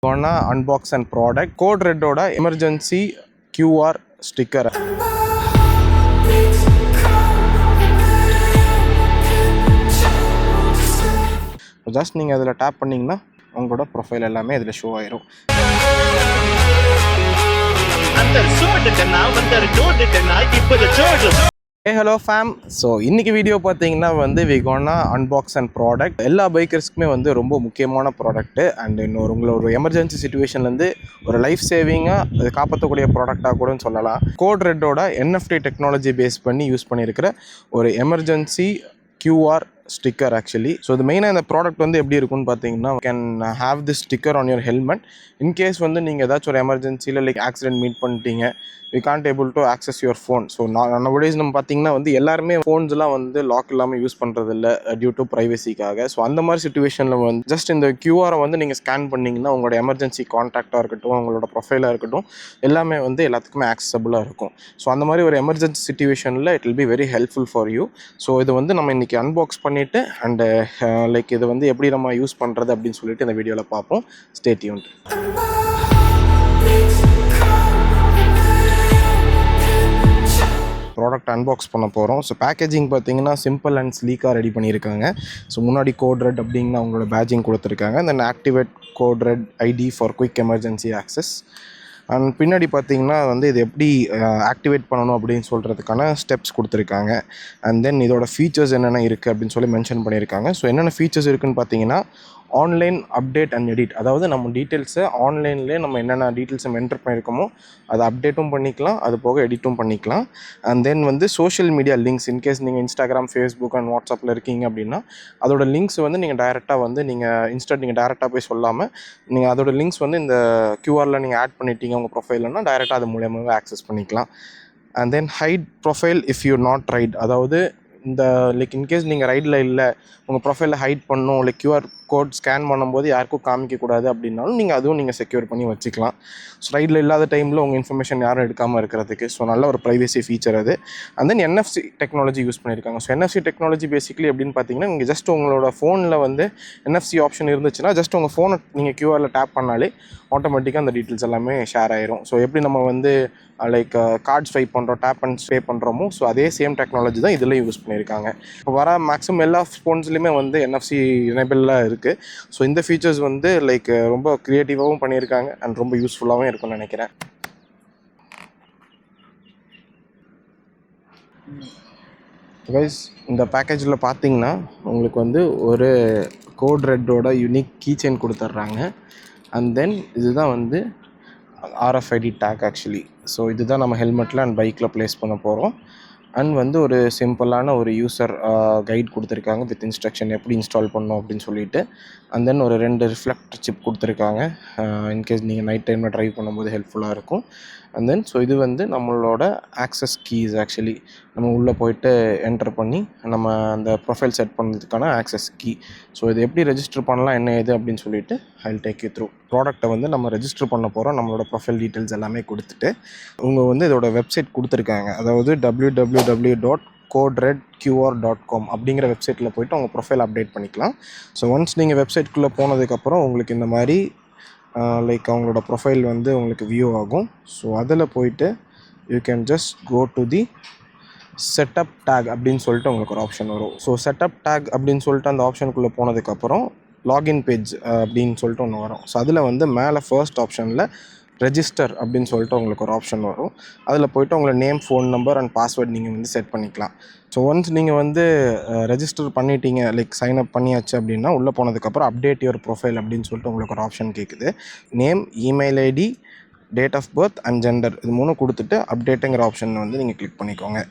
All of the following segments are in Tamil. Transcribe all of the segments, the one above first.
Gonna unbox and product Code Red oda emergency QR sticker. Just நீங்க அதில tap பண்ணீங்கன்னா உங்களோட ப்ரொஃபைல் எல்லாமே அதில ஷோ ஆயிரும். அந்தர் சோடுட்டனா வந்தர் ஜோடுட்டனா இப்போது ஜோடு. Hey hello fam. So இன்னைக்கு வீடியோ பார்த்தீங்கன்னா வந்து we gonna unbox and product எல்லா பைக்கர்ஸ்க்குமே வந்து ரொம்ப முக்கியமான ப்ராடக்ட் அண்ட் இன்னொரு உங்களோட எமர்ஜென்சி சிச்சுவேஷன்லேருந்து ஒரு லைஃப் சேவிங்காக அது காப்பாற்றக்கூடிய ப்ராடக்டாக கூட சொல்லலாம். கோட் ரெட்டோட NFT டெக்னாலஜி பேஸ் பண்ணி யூஸ் பண்ணியிருக்கிற ஒரு emergency QR sticker actually. So இது மெயினாக இந்த ப்ராடக்ட் வந்து எப்படி இருக்குன்னு பார்த்தீங்கன்னா can have this sticker on your helmet. In case வந்து நீங்கள் ஏதாச்சும் ஒரு எமர்ஜென்சியில் லைக் ஆக்சிடென்ட் மீட் பண்ணிட்டீங்க, you can't able to access your phone. So nowadays நம்ம பார்த்தீங்கன்னா வந்து எல்லாருமே ஃபோன்ஸ்லாம் வந்து லாக் இல்லாமல் யூஸ் பண்ணுறது இல்லை டியூ டு ப்ரைவசிக்காக. ஸோ அந்த மாதிரி சுச்சுவேஷனில் வந்து ஜஸ்ட் இந்த QR வந்து நீங்கள் ஸ்கேன் பண்ணிங்கன்னா உங்களோட எமர்ஜென்சி கான்டாக்டாக இருக்கட்டும், உங்களோட ப்ரொஃபைலாக இருக்கட்டும், எல்லாமே வந்து எல்லாத்துக்குமே ஆக்சசபிளாக இருக்கும். ஸோ அந்த மாதிரி ஒரு எமர்ஜென்சி சுச்சுவேஷனில் it will be very helpful for you. So இது வந்து நம்ம இன்றைக்கி அன்பாக்ஸ் பண்ணிவிட்டு அண்டு லைக் இது வந்து எப்படி நம்ம யூஸ் பண்ணுறது அப்படின்னு சொல்லிட்டு இந்த வீடியோவில் பார்ப்போம். Stay tuned. ப்ராடக்ட் அன்பாக்ஸ் பண்ண போகிறோம். ஸோ பேக்கேஜிங் பார்த்தீங்கன்னா சிம்பிள் அண்ட் ஸ்லீக்காக ரெடி பண்ணியிருக்காங்க. ஸோ முன்னாடி கோட் ரெட் அப்படிங்கன்னா அவங்களோட பேட்சிங் கொடுத்துருக்காங்க. Then activate code red ID for quick emergency access. And பின்னாடி பார்த்தீங்கன்னா வந்து இது எப்படி ஆக்டிவேட் பண்ணணும் அப்படின்னு சொல்கிறதுக்கான ஸ்டெப்ஸ் கொடுத்துருக்காங்க. அண்ட் தென் இதோட ஃபீச்சர்ஸ் என்னென்ன இருக்குது அப்படின்னு சொல்லி மென்ஷன் பண்ணியிருக்காங்க. ஸோ என்னென்ன ஃபீச்சர்ஸ் இருக்குதுன்னு பார்த்தீங்கன்னா ஆன்லைன் அப்டேட் அண்ட் எடிட், அதாவது நம்ம டீட்டெயில்ஸை ஆன்லைன்லேயே நம்ம என்னென்ன டீட்டெயில்ஸை என்டர் பண்ணியிருக்கோமோ அதை அப்டேட்டும் பண்ணிக்கலாம், அது போக எடிட்டும் பண்ணிக்கலாம். அண்ட் தென் வந்து சோஷியல் மீடியா லிங்க்ஸ், இன்கேஸ் நீங்கள் இன்ஸ்டாகிராம், ஃபேஸ்புக் அண்ட் வாட்ஸ்அப்பில் இருக்கீங்க அப்படின்னா அதோட லிங்க்ஸ் வந்து நீங்கள் டைரெக்டாக வந்து நீங்கள் டேரெக்டாக போய் சொல்லாமல் நீங்கள் அதோட லிங்க்ஸ் வந்து இந்த QRல நீங்கள் ஆட் பண்ணிட்டீங்க உங்கள் ப்ரொஃபைல்னா டைரெக்டாக அது மூலியமாகவே ஆக்சஸ் பண்ணிக்கலாம். And then hide profile if you not ride, அதாவது இந்த லைக் இன்கேஸ் நீங்கள் ரைடில் இல்லை, உங்கள் ப்ரொஃபைலில் ஹைட் பண்ணணும், லைக் QR கோட் ஸ்கேன் பண்ணும்போது யாருக்கும் காமிக்கக்கூடாது அப்படின்னாலும் நீங்கள் செக்யூர் பண்ணி வச்சுக்கலாம். ஸோ ரைடில் இல்லாத டைமில் உங்கள் இன்ஃபர்மேஷன் யாரும் எடுக்காமல் இருக்கிறதுக்கு ஸோ நல்ல ஒரு ப்ரைவசி ஃபீச்சர் அது. And then NFC technology use பண்ணியிருக்காங்க. ஸோ NFC டெக்னாலஜி பேசிக்கலி எப்படின்னு பார்த்தீங்கன்னா நீங்கள் ஜஸ்ட் உங்களோட ஃபோனில் வந்து NFC ஆப்ஷன் இருந்துச்சுன்னா ஜஸ்ட் உங்கள் ஃபோனை நீங்கள் QRல டேப் பண்ணாலே ஆட்டோமேட்டிக்காக அந்த டீட்டெயில்ஸ் எல்லாமே ஷேர் ஆயிரும். ஸோ எப்படி நம்ம வந்து லைக் கார்ட் ஸ்வைப் பண்ணுறோம், டேப் அண்ட் ஸ்வே பண்ணுறோமோ ஸோ அதே சேம் டெக்னாலஜி தான் இதில் யூஸ் பண்ணியிருக்காங்க. இப்போ வர மேக்ஸிமம் எல்லா ஃபோன்ஸ்லையுமே வந்து NFC எனேபிளாக இருக்குது. ஸோ இந்த ஃபீச்சர்ஸ் வந்து லைக் ரொம்ப க்ரியேட்டிவாகவும் பண்ணியிருக்காங்க அண்ட் ரொம்ப யூஸ்ஃபுல்லாகவும் இருக்கும்னு நினைக்கிறேன். கைஸ் இந்த பேக்கேஜில் பார்த்தீங்கன்னா உங்களுக்கு வந்து ஒரு கோட் ரெட்டோட யூனிக் கீ செயின் கொடுத்துட்றாங்க. அண்ட் தென் இதுதான் வந்து RFID டேக் ஆக்சுவலி. ஸோ இதுதான் நம்ம ஹெல்மெட்டில் அண்ட் பைக்கில் ப்ளேஸ் பண்ண போகிறோம். அண்ட் வந்து ஒரு சிம்பிளான ஒரு யூசர் கைட் கொடுத்துருக்காங்க வித் இன்ஸ்ட்ரக்ஷன் எப்படி இன்ஸ்டால் பண்ணணும் அப்படின்னு சொல்லிட்டு. அண்ட் தென் ஒரு 2 ரிஃப்ளெக்டர் சிப் கொடுத்துருக்காங்க இன்கேஸ் நீங்கள் நைட் டைமில் ட்ரைவ் பண்ணும்போது ஹெல்ப்ஃபுல்லாக இருக்கும். அண்ட் தென் ஸோ இது வந்து நம்மளோட ஆக்சஸ் கீஸ் ஆக்சுவலி நம்ம உள்ளே போயிட்டு என்டர் பண்ணி நம்ம அந்த ப்ரொஃபைல் செட் பண்ணுறதுக்கான ஆக்சஸ் கீ. ஸோ இது எப்படி ரெஜிஸ்டர் பண்ணலாம் என்ன ஏது அப்படின்னு சொல்லிட்டு I will take you through. ப்ராடக்ட்டை வந்து நம்ம ரெஜிஸ்டர் பண்ண போகிறோம். நம்மளோட ப்ரொஃபைல் டீட்டெயில்ஸ் எல்லாமே கொடுத்துட்டு அவங்க வந்து இதோட வெப்சைட் கொடுத்துருக்காங்க, அதாவது www.coderedqr.com அப்படிங்கிற வெப்சைட்டில் போய்ட்டு அவங்க ப்ரொஃபைல் அப்டேட் பண்ணிக்கலாம். ஸோ ஒன்ஸ் நீங்கள் வெப்சைட்குள்ளே போனதுக்கப்புறம் உங்களுக்கு இந்த மாதிரி லைக் அவங்களோட ப்ரொஃபைல் வந்து உங்களுக்கு வியூ ஆகும். ஸோ அதில் போயிட்டு you can just go to the setup tag அப்படின்னு சொல்லிட்டு உங்களுக்கு ஒரு ஆப்ஷன் வரும். ஸோ செட்டப் டேக் அப்படின்னு சொல்லிட்டு அந்த ஆப்ஷனுக்குள்ளே போனதுக்கப்புறம் லாகின் பேஜ் அப்படின்னு சொல்லிட்டு ஒன்று வரும். ஸோ அதில் வந்து மேலே ஃபர்ஸ்ட் ஆப்ஷனில் ரெஜிஸ்டர் அப்படின்னு சொல்லிட்டு உங்களுக்கு ஒரு ஆப்ஷன் வரும். அதில் போய்ட்டு உங்களை name, phone number and password நீங்கள் வந்து செட் பண்ணிக்கலாம். ஸோ ஒன்ஸ் நீங்கள் வந்து ரெஜிஸ்டர் பண்ணிட்டீங்க, லைக் சைன் அப் பண்ணியாச்சு அப்படின்னா உள்ளே போனதுக்கப்புறம் அப்டேட் யுவர் ப்ரொஃபைல் அப்படின்னு சொல்லிட்டு உங்களுக்கு ஒரு ஆப்ஷன் கேட்குது. Name, email ID, date of birth and gender இது 3 கொடுத்துட்டு அப்டேட்டுங்கிற ஆப்ஷன் வந்து நீங்கள் கிளிக் பண்ணிக்கோங்க.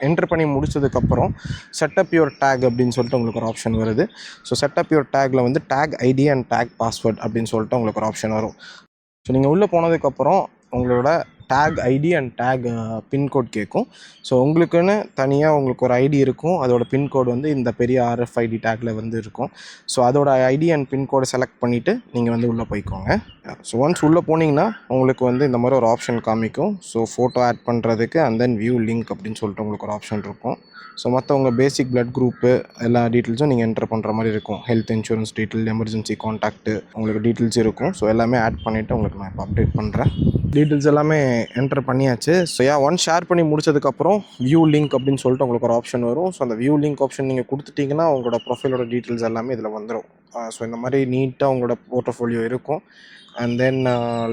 என்ட்ரு பண்ணி முடிச்சதுக்கப்புறம் செட்டப் யுவர் டேக் அப்படின்னு சொல்லிட்டு உங்களுக்கு ஒரு ஆப்ஷன் வருது. ஸோ செட்டப் யுவர் டேக்கில் வந்து tag ID and tag password அப்படின்னு சொல்லிட்டு உங்களுக்கு ஒரு ஆப்ஷன் வரும். ஸோ நீங்கள் உள்ளே போனதுக்கப்புறம் உங்களோட tag ID and tag pincode கேட்கும். ஸோ உங்களுக்குன்னு தனியாக உங்களுக்கு ஒரு ஐடி இருக்கும், அதோட பின்கோடு வந்து இந்த பெரிய RFID டேக்கில் வந்து இருக்கும். ஸோ அதோட ஐடி அண்ட் பின்கோடை செலக்ட் பண்ணிவிட்டு நீங்கள் வந்து உள்ளே போய்க்கோங்க. ஸோ ஒன்ஸ் உள்ளே போனீங்கன்னா உங்களுக்கு வந்து இந்த மாதிரி ஒரு ஆப்ஷன் காமிக்கும். ஸோ ஃபோட்டோ ஆட் பண்ணுறதுக்கு அண்ட் தென் வியூ லிங்க் அப்படின்னு சொல்லிட்டு உங்களுக்கு ஒரு ஆப்ஷன் இருக்கும். ஸோ மற்றவங்க பேசிக் பிளட் குரூப்பு எல்லா டீட்டெயில்ஸும் நீங்கள் என்டர் பண்ணுற மாதிரி இருக்கும். Health insurance detail, emergency contact உங்களுக்கு டீட்டெயில்ஸ் இருக்கும். ஸோ எல்லாமே ஆட் பண்ணிவிட்டு உங்களுக்கு நான் இப்போ அப்டேட் பண்ணுறேன். டீட்டெயில்ஸ் எல்லாமே என்டர் பண்ணியாச்சு. ஸோ ஒன் ஷேர் பண்ணி முடிச்சதுக்கப்புறம் வியூ லிங்க் அப்படின்னு சொல்லிட்டு உங்களுக்கு ஒரு ஆப்ஷன் வரும். ஸோ அந்த வியூ லிங்க் ஆப்ஷன் நீங்கள் கொடுத்துட்டிங்கன்னா உங்களோட ப்ரொஃபைலோட டீட்டெயில்ஸ் எல்லாமே இதில் வந்துடும். ஸோ இந்த மாதிரி நீட்டாக உங்களோட போர்ட்ஃபோலியோ இருக்கும். அண்ட் தென்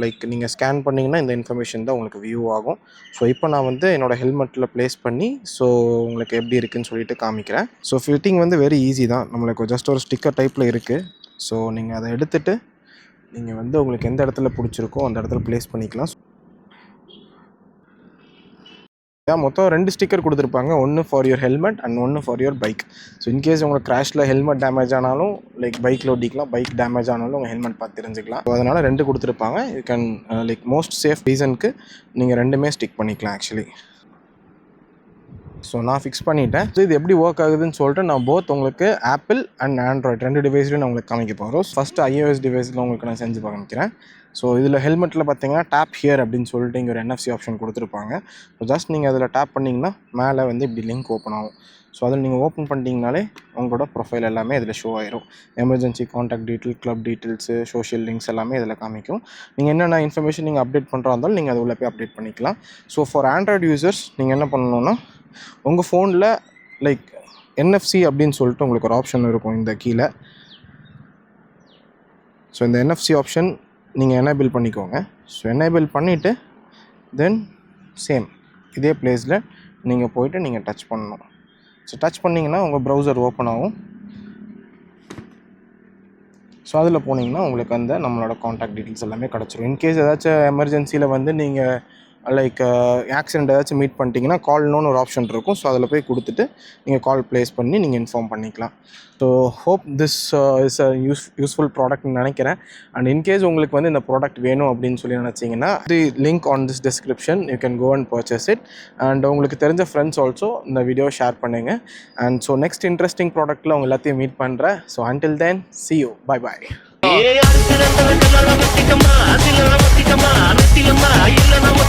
லைக் நீங்கள் ஸ்கேன் பண்ணிங்கன்னா இந்த இன்ஃபர்மேஷன் தான் உங்களுக்கு வியூ ஆகும். ஸோ இப்போ நான் வந்து என்னோடய ஹெல்மெட்டில் ப்ளேஸ் பண்ணி ஸோ உங்களுக்கு எப்படி இருக்குதுன்னு சொல்லிட்டு காமிக்கிறேன். ஸோ ஃபிட்டிங் வந்து வெரி ஈஸி தான். நம்மளுக்கு ஜஸ்ட் ஒரு ஸ்டிக்கர் டைப்பில் இருக்குது. ஸோ நீங்கள் அதை எடுத்துகிட்டு நீங்கள் வந்து உங்களுக்கு எந்த இடத்துல பிடிச்சிருக்கோ அந்த இடத்துல ப்ளேஸ் பண்ணிக்கலாம். மொத்தம் 2 ஸ்டிக்கர் கொடுத்துருப்பாங்க. ஒன்று ஃபார் யுவர் ஹெல்மெட் அண்ட் ஒன்று for your bike. So in case உங்களுக்கு கிராஷில் ஹெல்மெட் டேமேஜ் ஆனாலும் லைக் பைக்கில் ஒட்டிக்கலாம், பைக் டேமேஜ் ஆனாலும் உங்கள் ஹெல்மெட் பார்த்து தெரிஞ்சுக்கலாம். ஸோ அதனால் 2 கொடுத்துருப்பாங்க. You can like most safe ரீசனுக்கு நீங்கள் 2மே ஸ்டிக் பண்ணிக்கலாம் ஆக்சுவலி. ஸோ நான் ஃபிக்ஸ் பண்ணிட்டேன். ஸோ இது எப்படி ஒர்க் ஆகுதுன்னு சொல்லிட்டு நான் போத் உங்களுக்கு ஆப்பிள் அண்ட் ஆண்ட்ராய்டு 2 டிவைஸ்லையும் நான் உங்களுக்கு காமிக்க போகிறோம். ஃபஸ்ட்டு iOS டிவைஸில் உங்களுக்கு நான் செஞ்சு காமிக்கிறேன். ஸோ இதில் ஹெல்மெட்டில் பார்த்தீங்கன்னா டேப் ஹியர் அப்படின்னு சொல்லிட்டு இங்கே ஒரு NFC ஆப்ஷன் கொடுத்துருப்பாங்க. ஸோ ஜஸ்ட் நீங்கள் அதில் டேப் பண்ணிங்கன்னா மேலே வந்து இப்படி லிங்க் ஓப்பன் ஆகும். ஸோ அதில் நீங்கள் ஓப்பன் பண்ணிட்டீங்கனாலே உங்களோட ப்ரொஃபைல் எல்லாமே இதில் ஷோ ஆயிரும். Emergency contact detail, club details, social links எல்லாமே இதில் காமிக்கும். நீங்கள் என்னென்ன இன்ஃபர்மேஷன் நீங்கள் அப்டேட் பண்ணுறா இருந்தாலும் நீங்கள் அது உள்ள போய் அப்டேட் பண்ணிக்கலாம். ஸோ ஃபார் ஆண்ட்ராய்டு யூசர்ஸ் நீங்கள் என்ன பண்ணணுன்னா உங்கள் ஃபோனில் லைக் NFC அப்படின்னு சொல்லிட்டு உங்களுக்கு ஒரு ஆப்ஷன் இருக்கும் இந்த கீழே. ஸோ இந்த NFC ஆப்ஷன் நீங்கள் எனேபிள் பண்ணிக்கோங்க. ஸோ எனேபிள் பண்ணிவிட்டு தென் சேம் இதே பிளேஸில் நீங்கள் போய்ட்டு நீங்கள் டச் பண்ணணும். ஸோ டச் பண்ணிங்கன்னா உங்கள் ப்ரௌசர் ஓப்பன் ஆகும். ஸோ அதில் போனீங்கன்னா உங்களுக்கு அந்த நம்மளோட காண்டாக்ட் டீட்டெயில்ஸ் எல்லாமே கிடச்சிரும். இன்கேஸ் ஏதாச்சும் எமர்ஜென்சியில் வந்து நீங்கள் லைக் ஆக்சிடெண்ட் ஏதாச்சும் மீட் பண்ணிட்டீங்கன்னா கால்னு ஒரு ஆப்ஷன் இருக்கும். ஸோ அதில் போய் கொடுத்துட்டு நீங்கள் கால் ப்ளேஸ் பண்ணி நீங்கள் இன்ஃபார்ம் பண்ணிக்கலாம். So hope this is a useful ப்ராடக்ட்னு நினைக்கிறேன். அண்ட் இன்கேஸ் உங்களுக்கு வந்து இந்த ப்ராடக்ட் வேணும் அப்படின்னு சொல்லி நினச்சிங்கன்னா the link on this description you can go and purchase it. And உங்களுக்கு தெரிஞ்ச ஃப்ரெண்ட்ஸ் ஆல்சோ இந்த வீடியோவை ஷேர் பண்ணுங்கள். அண்ட் ஸோ நெக்ஸ்ட் இன்ட்ரெஸ்டிங் ப்ராடக்ட்டில் உங்கள் எல்லாத்தையும் மீட் பண்ணுறேன். So until then see you, bye bye. இல்ல நம்ம